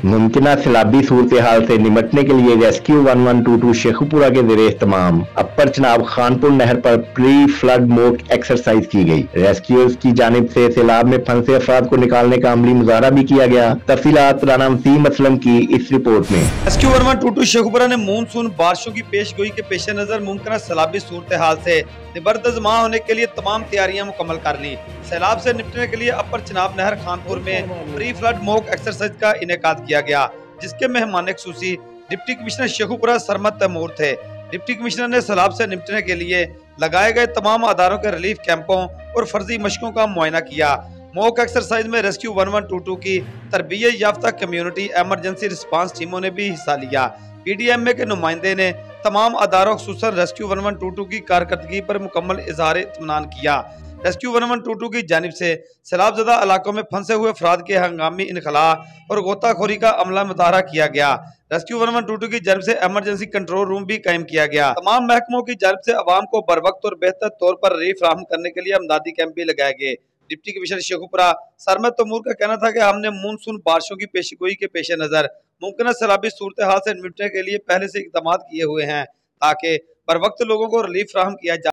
मुमकिन सैलाबी सूरत हाल से निपटने के लिए रेस्क्यू 1122 शेखुपुरा के ज़रिए इस्तेमाम अपर चनाब खानपुर नहर पर प्री फ्लड मॉक एक्सरसाइज की गई। रेस्क्यूअर्स की जानिब से सैलाब में फंसे अफराद को निकालने का अमली मुजाहरा भी किया गया। तफसीलात राना वसीम असलम की इस रिपोर्ट में। रेस्क्यू 1122 शेखुपुरा ने मानसून बारिशों की पेशगोई के पेश नजर मुमकिन सैलाबी सूरत हाल से निबर्दजमा होने के लिए तमाम तैयारियां मुकम्मल कर ली। सैलाब से निपटने के लिए अपर चनाब नहर खानपुर में प्री फ्लड मॉक एक्सरसाइज का इनेकाद किया गया, जिसके मेहमान खुसूसी डिप्टी कमिश्नर शेखुपुरा सरमद तैमूर थे। डिप्टी कमिश्नर ने सैलाब से निपटने के लिए लगाए गए तमाम अदारों के रिलीफ कैंपों और फर्जी मशकों का मुआयना किया। मॉक एक्सरसाइज में रेस्क्यू 1122 की तरबियत याफ्ता कम्युनिटी एमरजेंसी रिस्पांस टीमों ने भी हिस्सा लिया। पीडीएमए के नुमाइंदे ने तमाम अदारों खुसूसन रेस्क्यू 1122 की कारकर्दगी पर मुकम्मल इजहार इत्मीनान किया। रेस्क्यू 1122 की जानिब से सैलाबज़दा इलाकों में फंसे हुए अफराद के हंगामी इनखला और गोताखोरी का अमला मुताहरा किया गया। रेस्क्यू 1122 की जानिब से एमरजेंसी कंट्रोल रूम भी कायम किया गया। तमाम महकमों की जानिब से अवाम को बर वक्त और बेहतर तौर पर रिलीफ फराहम करने के लिए अमदादी कैंप भी लगाए गए। डिप्टी कमिश्नर शेखुपुरा सरमद तैमूर का कहना था कि हमने मानसून बारिशों की पेशगोई के पेश नजर मुमकिन सैलाबी सूरत हाल से निपटने के लिए पहले से इकदाम किए हुए हैं, ताकि बर वक्त लोगों को रिलीफ फराहम किया जा